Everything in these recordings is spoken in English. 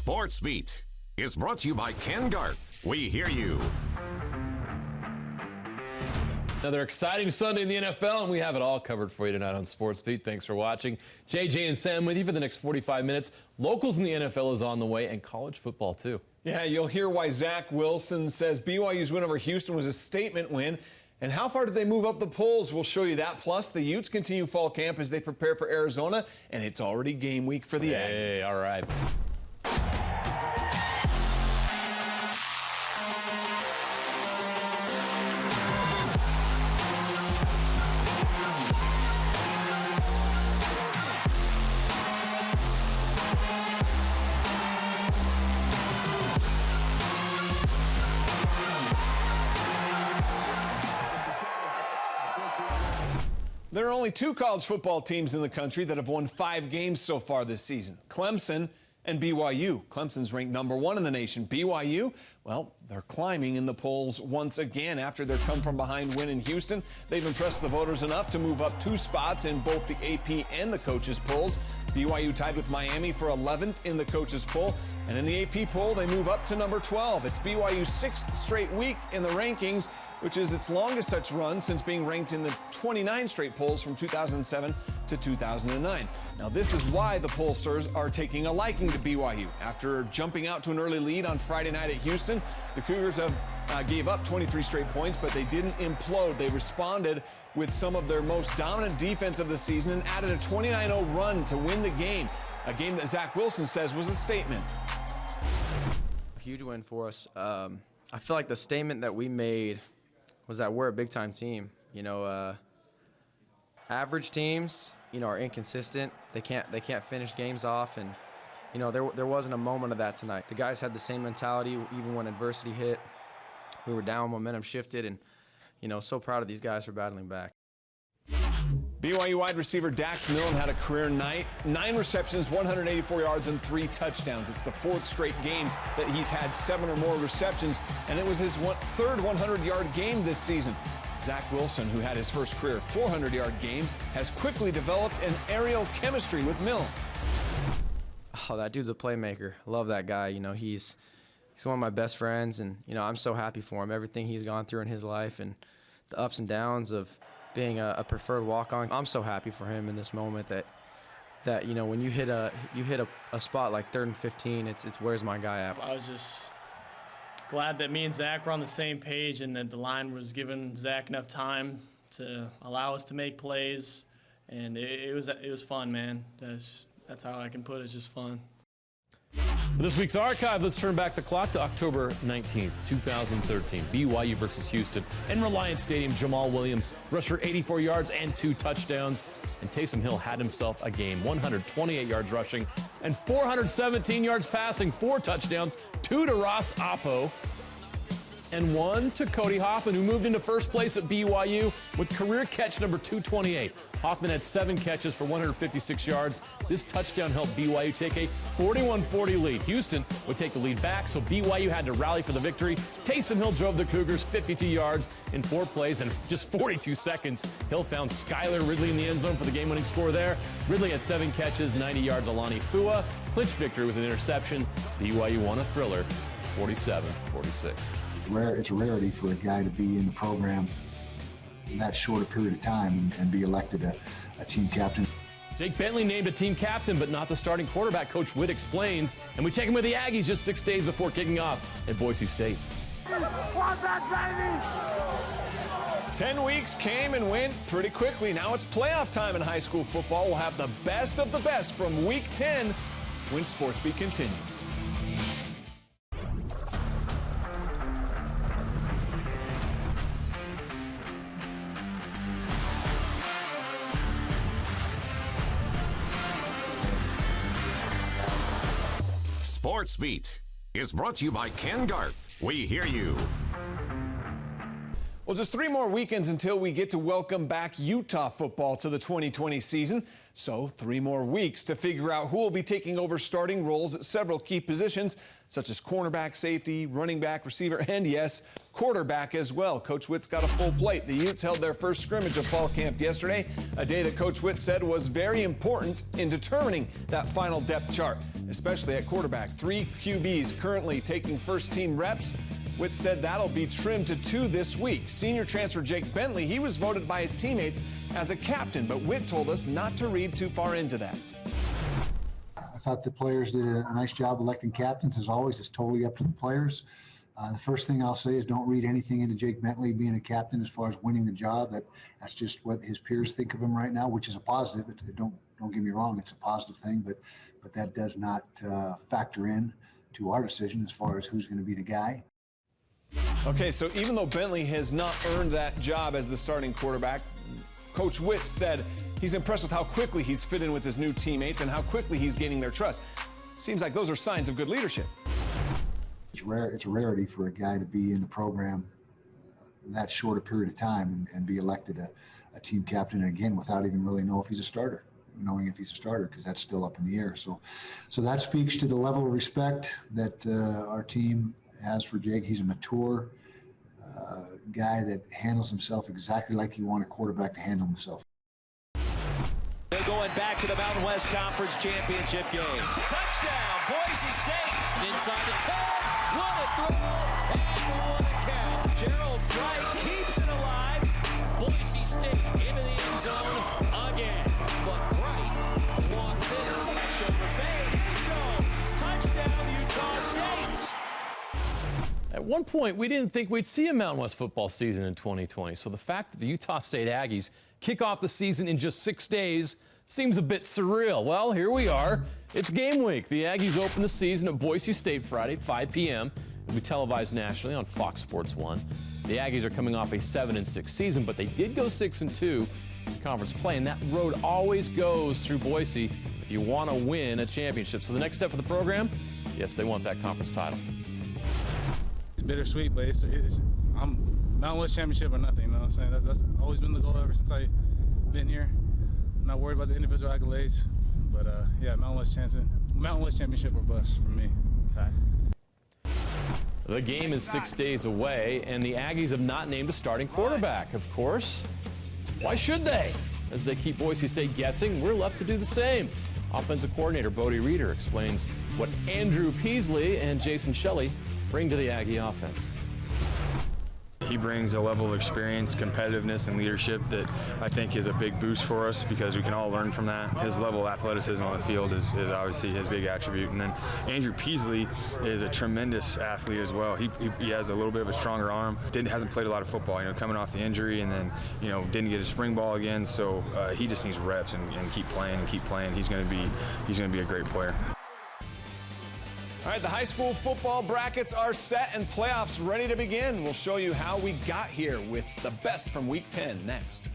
SportsBeat is brought to you by Ken Garth. We hear you. Another exciting Sunday in the NFL, and we have it all covered for you tonight on SportsBeat. Thanks for watching. JJ and Sam with you for the next 45 minutes. Locals in the NFL is on the way, and college football, too. Yeah, you'll hear why Zach Wilson says BYU's win over Houston was a statement win. And how far did they move up the polls? We'll show you that. Plus, the Utes continue fall camp as they prepare for Arizona, and it's already game week for the Aggies. Hey, all right. There are only two college football teams in the country that have won 5 games so far this season, Clemson and BYU. Clemson's ranked #1 in the nation. BYU, well, they're climbing in the polls once again after their come-from-behind win in Houston. They've impressed the voters enough to move up 2 spots in both the AP and the coaches' polls. BYU tied with Miami for 11th in the coaches' poll. And in the AP poll, they move up to number 12. It's BYU's 6th straight week in the rankings, which is its longest such run since being ranked in the 29 straight polls from 2007 to 2009. Now, this is why the pollsters are taking a liking to BYU. After jumping out to an early lead on Friday night at Houston, the Cougars gave up 23 straight points, but they didn't implode. They responded with some of their most dominant defense of the season and added a 29-0 run to win the game, a game that Zach Wilson says was a statement. Huge win for us. I feel like the statement that we made was that we're a big-time team. You know, average teams, you know, are inconsistent. They can't finish games off, and you know, there wasn't a moment of that tonight. The guys had the same mentality even when adversity hit. We were down, momentum shifted, and you know, so proud of these guys for battling back. BYU wide receiver Dax Milne had a career night. 9 receptions, 184 yards, and 3 touchdowns. It's the 4th straight game that he's had 7 or more receptions, and it was his 3rd 100-yard game this season. Zach Wilson, who had his first career 400-yard game, has quickly developed an aerial chemistry with Milne. Oh, that dude's a playmaker. Love that guy. You know, he's one of my best friends, and you know, I'm so happy for him. Everything he's gone through in his life and the ups and downs of being a preferred walk-on. I'm so happy for him in this moment that you know, when you hit a spot like 3rd and 15, it's where's my guy at? I was just glad that me and Zach were on the same page and that the line was giving Zach enough time to allow us to make plays, and it was fun, man. That's how I can put it. It's just fun. For this week's archive, let's turn back the clock to October 19th, 2013. BYU versus Houston. In Reliant Stadium, Jamal Williams rushed for 84 yards and 2 touchdowns. And Taysom Hill had himself a game, 128 yards rushing and 417 yards passing, 4 touchdowns, 2 to Ross Oppo, and 1 to Cody Hoffman, who moved into first place at BYU with career catch number 228. Hoffman had 7 catches for 156 yards. This touchdown helped BYU take a 41-40 lead. Houston would take the lead back, so BYU had to rally for the victory. Taysom Hill drove the Cougars 52 yards in 4 plays and just 42 seconds. Hill found Skylar Ridley in the end zone for the game-winning score there. Ridley had 7 catches, 90 yards. Alani Fua clinched victory with an interception. BYU won a thriller, 47-46. It's a rarity for a guy to be in the program in that short a period of time and be elected a team captain. Jake Bentley named a team captain, but not the starting quarterback, Coach Witt explains. And we check in with the Aggies just 6 days before kicking off at Boise State. 10 weeks came and went pretty quickly. Now it's playoff time in high school football. We'll have the best of the best from Week 10 when SportsBeat continues. SportsBeat is brought to you by Ken Garth. We hear you. Well, just 3 more weekends until we get to welcome back Utah football to the 2020 season. So 3 more weeks to figure out who will be taking over starting roles at several key positions, such as cornerback, safety, running back, receiver, and yes, quarterback as well. Coach Witt's got a full plate. The Utes held their first scrimmage of fall camp yesterday, a day that Coach Witt said was very important in determining that final depth chart, especially at quarterback. 3 QBs currently taking first-team reps. Witt said that'll be trimmed to 2 this week. Senior transfer Jake Bentley, he was voted by his teammates as a captain, but Witt told us not to read too far into that. I thought the players did a nice job electing captains. As always, it's totally up to the players. The first thing I'll say is don't read anything into Jake Bentley being a captain as far as winning the job. That's just what his peers think of him right now, which is a positive. Don't get me wrong, it's a positive thing, but that does not factor in to our decision as far as who's going to be the guy. Okay, so even though Bentley has not earned that job as the starting quarterback, Coach Witt said he's impressed with how quickly he's fit in with his new teammates and how quickly he's gaining their trust. Seems like those are signs of good leadership. It's a rarity for a guy to be in the program that short a period of time and be elected a team captain, and again, without even really knowing if he's a starter, because that's still up in the air. So that speaks to the level of respect that our team has for Jake. He's a mature guy that handles himself exactly like you want a quarterback to handle himself. They're going back to the Mountain West Conference Championship game. Touchdown, Boise State. Inside the 10. What a throw and what a catch. Gerald Bright keeps it alive. Boise State into the end zone again. But Bright walks in. Catch over fade. End zone. Touchdown, Utah State. At one point, we didn't think we'd see a Mountain West football season in 2020. So the fact that the Utah State Aggies kick off the season in just 6 days seems a bit surreal. Well, here we are. It's game week. The Aggies open the season at Boise State Friday, 5 p.m. It'll be televised nationally on Fox Sports 1. The Aggies are coming off a 7-6 season, but they did go 6-2 in conference play, and that road always goes through Boise if you want to win a championship. So the next step for the program, yes, they want that conference title. It's bittersweet, but I'm Mountain West championship or nothing. You know what I'm saying? That's always been the goal ever since I've been here. I'm not worried about the individual accolades, but yeah, Mountain West championship or bust for me. Okay. The game is 6 days away, and the Aggies have not named a starting quarterback, of course. Why should they? As they keep Boise State guessing, we're left to do the same. Offensive coordinator Bodie Reeder explains what Andrew Peasley and Jason Shelley bring to the Aggie offense. He brings a level of experience, competitiveness, and leadership that I think is a big boost for us because we can all learn from that. His level of athleticism on the field is obviously his big attribute. And then Andrew Peasley is a tremendous athlete as well. He has a little bit of a stronger arm. Hasn't played a lot of football, coming off the injury, and then didn't get a spring ball again. So he just needs reps and keep playing and keep playing. He's going to be a great player. All right, the high school football brackets are set and playoffs ready to begin. We'll show you how we got here with the best from Week 10 next.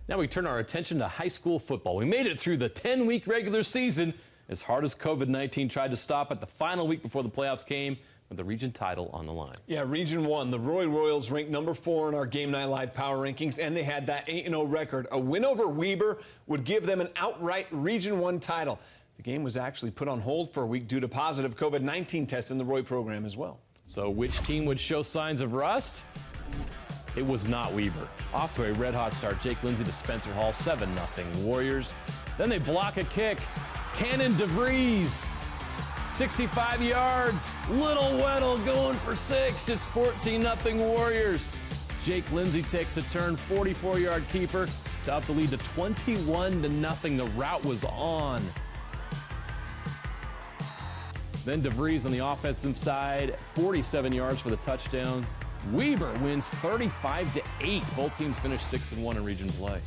Now we turn our attention to high school football. We made it through the 10-week regular season as hard as COVID-19 tried to stop it. The final week before the playoffs came with the region title on the line. Yeah, Region 1, the Roy Royals ranked number 4 in our Game Night Live power rankings, and they had that 8-0 record. A win over Weber would give them an outright Region 1 title. The game was actually put on hold for a week due to positive COVID-19 tests in the Roy program as well. So which team would show signs of rust? It was not Weber. Off to a red-hot start, Jake Lindsay to Spencer Hall, 7-0 Warriors. Then they block a kick. Cannon DeVries, 65 yards. Little Weddle going for 6. It's 14-0 Warriors. Jake Lindsay takes a turn, 44-yard keeper to up the lead to 21-0. The route was on. Then DeVries on the offensive side, 47 yards for the touchdown. Weber wins 35-8. Both teams finished 6-1 in region play.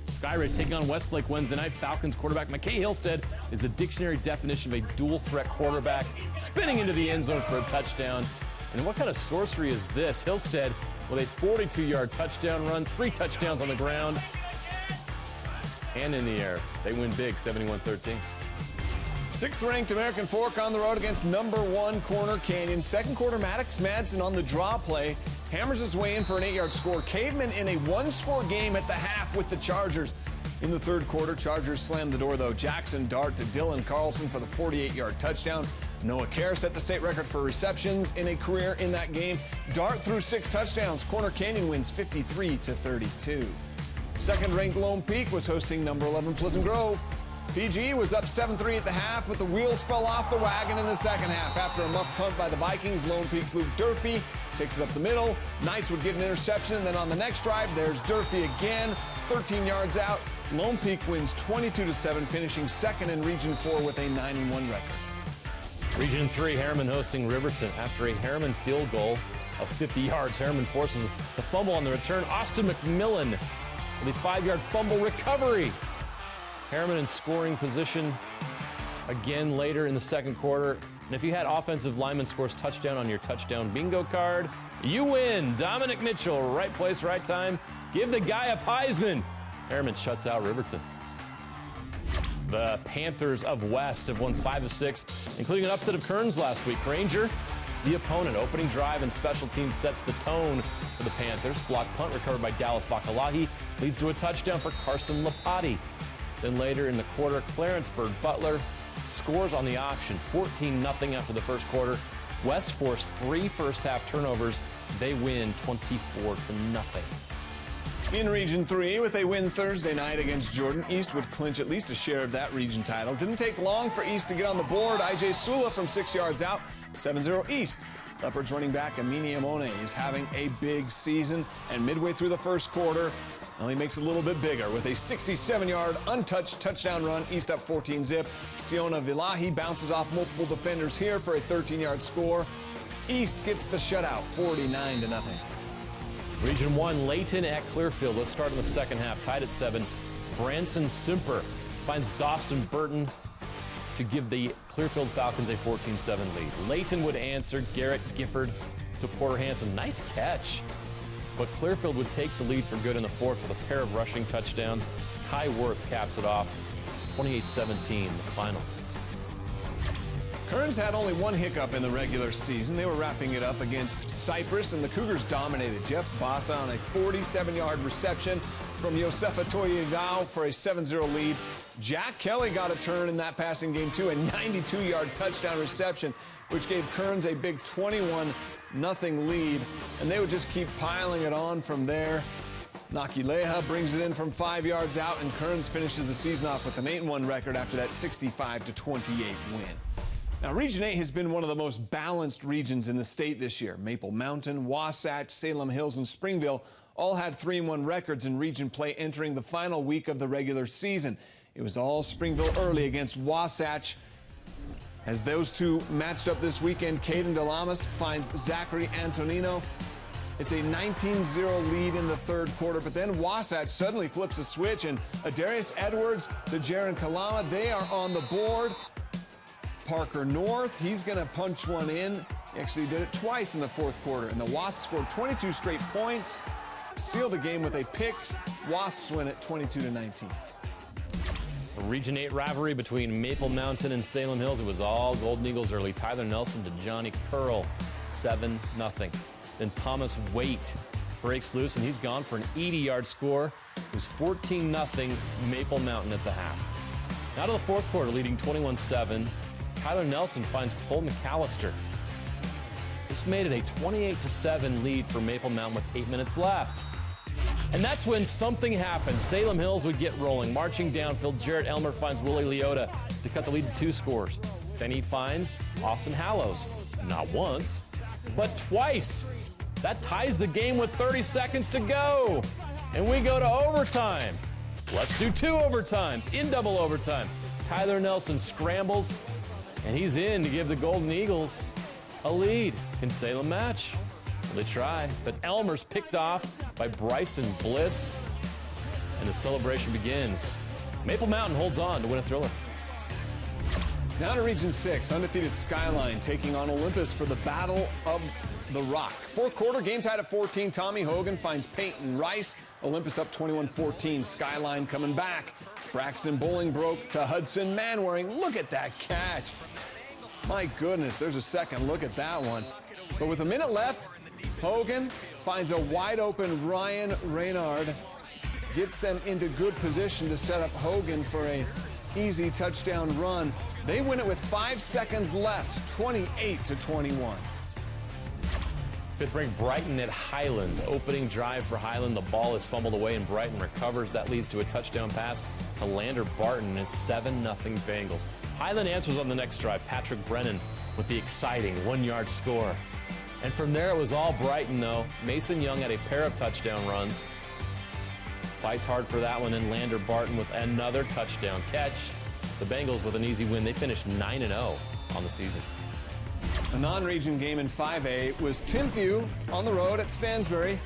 Skyridge taking on Westlake Wednesday night. Falcons quarterback McKay Hillstead is the dictionary definition of a dual-threat quarterback, spinning into the end zone for a touchdown. And what kind of sorcery is this? Hillstead with a 42-yard touchdown run, 3 touchdowns on the ground and in the air. They win big, 71-13. Sixth-ranked American Fork on the road against number 1 Corner Canyon. Second quarter, Maddox Madsen on the draw play hammers his way in for an 8-yard score. Caveman in a 1-score game at the half with the Chargers. In the third quarter, Chargers slammed the door, though. Jackson Dart to Dylan Carlson for the 48-yard touchdown. Noah Kerr set the state record for receptions in a career in that game. Dart threw 6 touchdowns. Corner Canyon wins 53-32. Second-ranked Lone Peak was hosting number 11 Pleasant Grove. PG was up 7-3 at the half, but the wheels fell off the wagon in the second half. After a muff punt by the Vikings, Lone Peak's Luke Durfee takes it up the middle. Knights would get an interception, and then on the next drive, there's Durfee again, 13 yards out. Lone Peak wins 22-7, finishing second in Region 4 with a 9-1 record. Region 3, Harriman hosting Riverton. After a Harriman field goal of 50 yards, Harriman forces the fumble on the return. Austin McMillan with a 5-yard fumble recovery. Harriman in scoring position again later in the second quarter. And if you had offensive lineman scores touchdown on your touchdown bingo card, you win. Dominic Mitchell, right place, right time. Give the guy a Heisman. Harriman shuts out Riverton. The Panthers of West have won 5 of 6, including an upset of Kearns last week. Granger, the opponent. Opening drive and special teams sets the tone for the Panthers. Block punt recovered by Dallas Vakalahi leads to a touchdown for Carson Lapati. Then later in the quarter, Clarenceburg Butler scores on the option, 14-0 after the first quarter. West forced 3 first-half turnovers. They win 24-0. In Region 3, with a win Thursday night against Jordan, East would clinch at least a share of that region title. Didn't take long for East to get on the board. I.J. Sula from 6 yards out, 7-0 East. Leopards running back Amini Amone is having a big season, and midway through the first quarter, well, he makes it a little bit bigger with a 67-yard untouched touchdown run. East up 14-zip. Siona Villahi bounces off multiple defenders here for a 13-yard score. East gets the shutout, 49-0. Region 1, Layton at Clearfield. Let's start in the second half. Tied at 7. Branson Simper finds Dawson Burton to give the Clearfield Falcons a 14-7 lead. Layton would answer Garrett Gifford to Porter Hanson. Nice catch. But Clearfield would take the lead for good in the fourth with a pair of rushing touchdowns. Kai Worth caps it off, 28-17, the final. Kearns had only one hiccup in the regular season. They were wrapping it up against Cypress, and the Cougars dominated. Jeff Bassa on a 47-yard reception from Josefa Toyegao for a 7-0 lead. Jack Kelly got a turn in that passing game, too, a 92-yard touchdown reception, which gave Kearns a big 21-0 lead, and they would just keep piling it on from there. Nakileha brings it in from 5 yards out, and Kearns finishes the season off with an 8-1 record after that 65-28 win. Now, Region 8 has been one of the most balanced regions in the state this year. Maple Mountain, Wasatch, Salem Hills, and Springville all had 3-1 records in region play entering the final week of the regular season. It was all Springville early against Wasatch. As those two matched up this weekend, Caden Delamas finds Zachary Antonino. It's a 19-0 lead in the third quarter, but then Wasatch suddenly flips a switch, and Adarius Edwards to Jaron Kalama, they are on the board. Parker North, he's going to punch one in. He actually did it twice in the fourth quarter, and the Wasps scored 22 straight points, seal the game with a pick. Wasps win it 22-19. A Region 8 rivalry between Maple Mountain and Salem Hills. It was all Golden Eagles early. Tyler Nelson to Johnny Curl, 7-0. Then Thomas Waite breaks loose, and he's gone for an 80-yard score. It was 14-0 Maple Mountain at the half. Now to the fourth quarter, leading 21-7. Tyler Nelson finds Cole McAllister. This made it a 28-7 lead for Maple Mountain with 8 minutes left. And that's when something happened. Salem Hills would get rolling. Marching downfield, Jarrett Elmer finds Willie Leota to cut the lead to 2 scores. Then he finds Austin Hallows. Not once, but twice. That ties the game with 30 seconds to go. And we go to overtime. Let's do 2 overtimes in double overtime. Tyler Nelson scrambles, and he's in to give the Golden Eagles a lead. Can Salem match? Well, they try, but Elmer's picked off by Bryson Bliss, and the celebration begins. Maple Mountain holds on to win a thriller. Now to Region 6, undefeated Skyline taking on Olympus for the Battle of the Rock. Fourth quarter, game tied at 14. Tommy Hogan finds Peyton Rice. Olympus up 21-14. Skyline coming back. Braxton Bolingbroke to Hudson Manwaring. Look at that catch. My goodness, there's a second look at that one. But with a minute left, Hogan finds a wide open Ryan Reynard, gets them into good position to set up Hogan for a easy touchdown run. They win it with 5 seconds left, 28-21. Fifth-ranked Brighton at Highland. Opening drive for Highland. The ball is fumbled away and Brighton recovers. That leads to a touchdown pass to Lander Barton. It's 7-0 Bengals. Highland answers on the next drive. Patrick Brennan with the exciting 1-yard score. And from there it was all Brighton though. Mason Young had a pair of touchdown runs. Fights hard for that one, and Lander Barton with another touchdown catch. The Bengals with an easy win. They finished 9-0 on the season. A non-region game in 5A was Timpview on the road at Stansbury.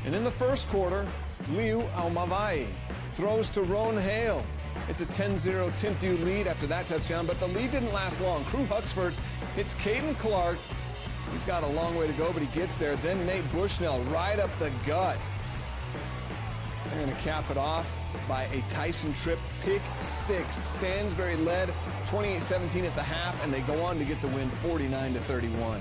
And in the first quarter, Liu Aumavai throws to Roan Hale. It's a 10-0 Timpview lead after that touchdown, but the lead didn't last long. Crew Huxford hits Caden Clark. He's got a long way to go, but he gets there. Then Nate Bushnell right up the gut. They're going to cap it off by a Tyson Tripp pick six. Stansbury led 28-17 at the half, and they go on to get the win 49-31.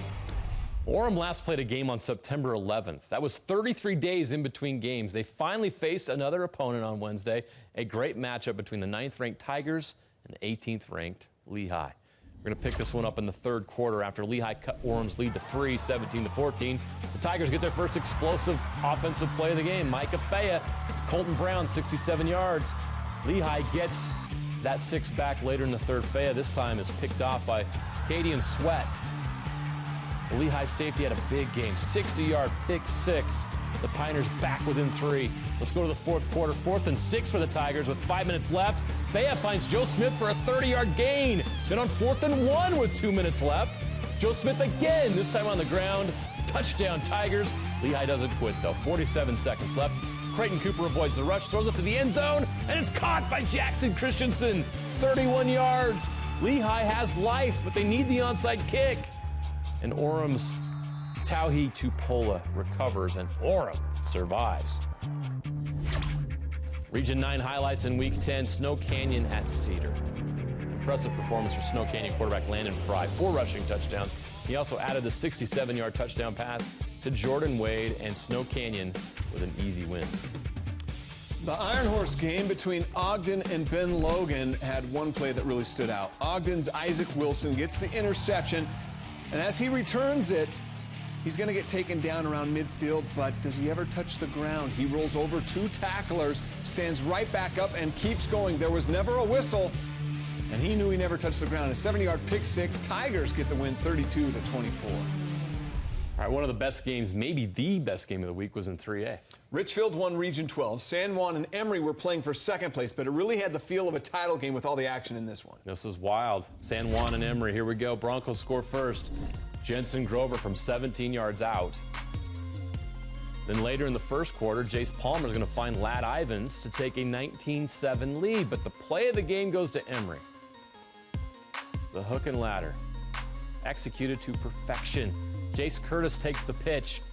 Orem last played a game on September 11th. That was 33 days in between games. They finally faced another opponent on Wednesday, a great matchup between the 9th-ranked Tigers and the 18th-ranked Lehigh. We're going to pick this one up in the third quarter after Lehigh cut Orem's lead to 3, 17-14. The Tigers get their first explosive offensive play of the game. Micah Faya, Colton Brown, 67 yards. Lehigh gets that 6 back later in the third. Faya this time is picked off by Cadian Sweat. The Lehigh safety had a big game, 60-yard pick 6. The Pioneers back within 3. Let's go to the fourth quarter. 4th and 6 for the Tigers with 5 minutes left. Faya finds Joe Smith for a 30-yard gain. Then on 4th and 1 with 2 minutes left, Joe Smith again, this time on the ground. Touchdown Tigers. Lehigh doesn't quit though. 47 seconds left. Creighton Cooper avoids the rush, throws it to the end zone, and it's caught by Jackson Christensen. 31 yards. Lehigh has life, but they need the onside kick. And Orem's Tauhi Tupola recovers, and Orem survives. Region 9 highlights in Week 10, Snow Canyon at Cedar. Impressive performance for Snow Canyon quarterback Landon Fry, 4 rushing touchdowns. He also added the 67-yard touchdown pass to Jordan Wade, and Snow Canyon with an easy win. The Iron Horse game between Ogden and Ben Logan had one play that really stood out. Ogden's Isaac Wilson gets the interception, and as he returns it, he's going to get taken down around midfield, but does he ever touch the ground? He rolls over 2 tacklers, stands right back up, and keeps going. There was never a whistle, and he knew he never touched the ground. A 70-yard pick 6. Tigers get the win 32-24. All right, one of the best games, maybe the best game of the week, was in 3A. Richfield won Region 12. San Juan and Emory were playing for second place, but it really had the feel of a title game with all the action in this one. This was wild. San Juan and Emory, here we go. Broncos score first. Jensen Grover from 17 yards out. Then later in the first quarter, Jace Palmer is going to find Ladd Ivins to take a 19-7 lead, but the play of the game goes to Emory. The hook and ladder, executed to perfection. Jace Curtis takes the pitch,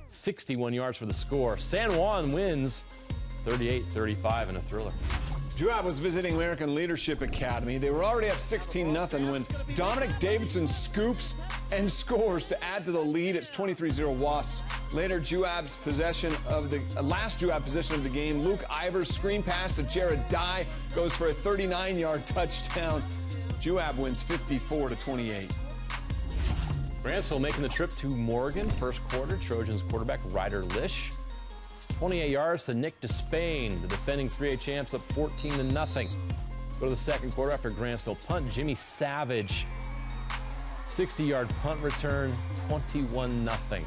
61 yards for the score. San Juan wins 38-35 in a thriller. Juab was visiting American Leadership Academy. They were already up 16-0 when Dominic Davidson scoops and scores to add to the lead. It's 23-0 Wasps. Later, Juab's possession of the last Juab possession of the game, Luke Ivers' screen pass to Jared Dye goes for a 39-yard touchdown. Juab wins 54-28. Grantsville making the trip to Morgan. First quarter, Trojans quarterback Ryder Lish. 28 yards to Nick Despain, the defending 3A champs, up 14-0. Go to the second quarter after Grantsville punt. Jimmy Savage, 60-yard punt return, 21-0.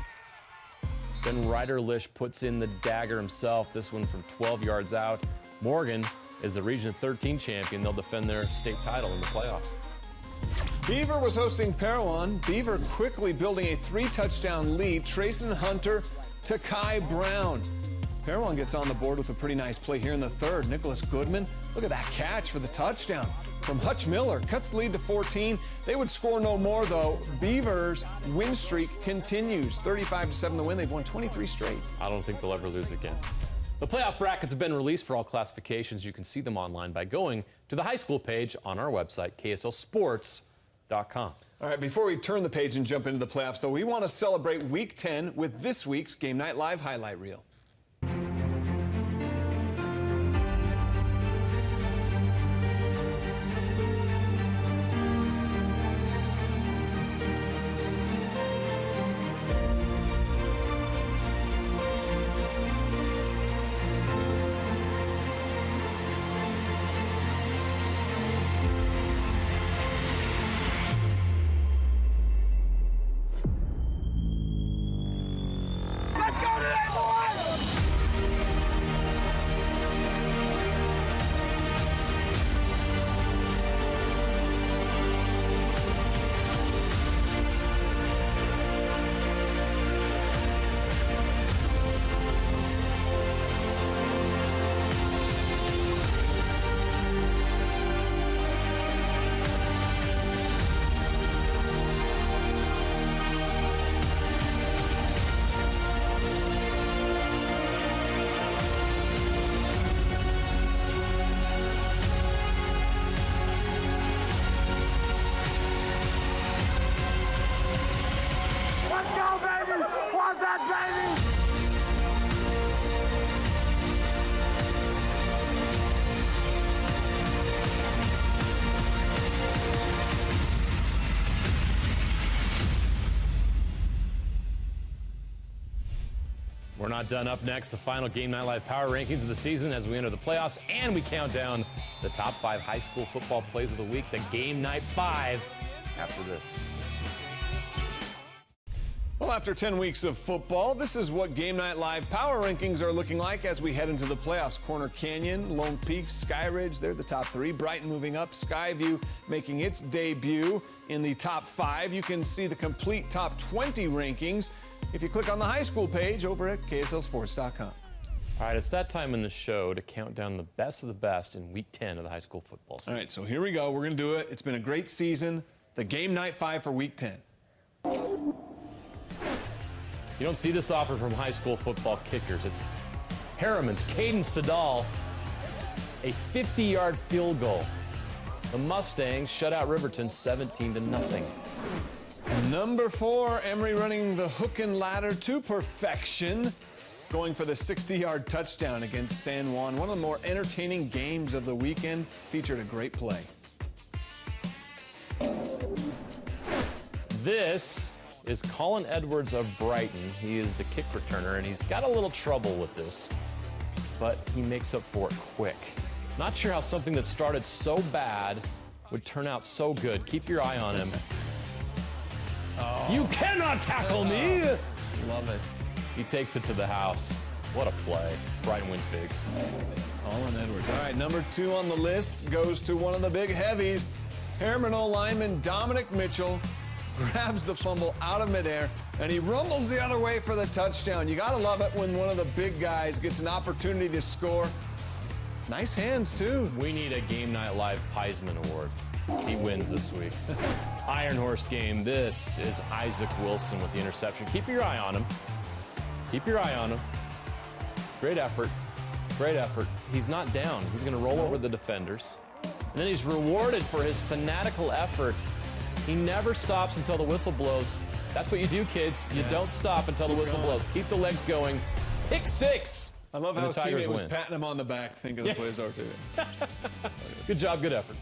Then Ryder Lish puts in the dagger himself, this one from 12 yards out. Morgan is the Region 13 champion. They'll defend their state title in the playoffs. Beaver was hosting Parowan. Beaver quickly building a 3-touchdown lead. Trayson Hunter to Kai Brown. Parowan gets on the board with a pretty nice play here in the third. Nicholas Goodman, look at that catch for the touchdown from Hutch Miller. Cuts the lead to 14. They would score no more, though. Beaver's win streak continues. 35-7 the win. They've won 23 straight. I don't think they'll ever lose again. The playoff brackets have been released for all classifications. You can see them online by going to the high school page on our website, kslsports.com. All right, before we turn the page and jump into the playoffs, though, we want to celebrate Week 10 with this week's Game Night Live highlight reel. We're not done. Up next, the final Game Night Live power rankings of the season as we enter the playoffs, and we count down the top 5 high school football plays of the week, the Game Night 5, after this. Well, after 10 weeks of football, this is what Game Night Live power rankings are looking like as we head into the playoffs. Corner Canyon, Lone Peak, Sky Ridge, they're the top 3. Brighton moving up, Skyview making its debut in the top 5. You can see the complete top 20 rankings if you click on the high school page over at kslsports.com. All right, it's that time in the show to count down the best of the best in Week 10 of the high school football season. All right, so here we go. We're going to do it. It's been a great season. The Game Night 5 for Week 10. You don't see this offer from high school football kickers. It's Harriman's Caden Sedal, a 50-yard field goal. The Mustangs shut out Riverton 17-0. Number 4, Emory running the hook and ladder to perfection, going for the 60-yard touchdown against San Juan. One of the more entertaining games of the weekend, featured a great play. This is Colin Edwards of Brighton. He is the kick returner, and he's got a little trouble with this, but he makes up for it quick. Not sure how something that started so bad would turn out so good. Keep your eye on him. Oh. You cannot tackle me! Love it. He takes it to the house. What a play. Brighton wins big. Colin Edwards. All right, number 2 on the list goes to one of the big heavies. Harriman lineman Dominic Mitchell grabs the fumble out of midair, and he rumbles the other way for the touchdown. You gotta love it when one of the big guys gets an opportunity to score. Nice hands, too. We need a Game Night Live Piesman Award. He wins this week. Iron Horse game. This is Isaac Wilson with the interception. Keep your eye on him. Keep your eye on him. Great effort. Great effort. He's not down. He's going to roll over the defenders. And then he's rewarded for his fanatical effort. He never stops until the whistle blows. That's what you do, kids. You don't stop until the whistle blows. Keep the legs going. Pick 6. I love how his teammate was patting him on the back, thinking the plays are too. Good job, good effort.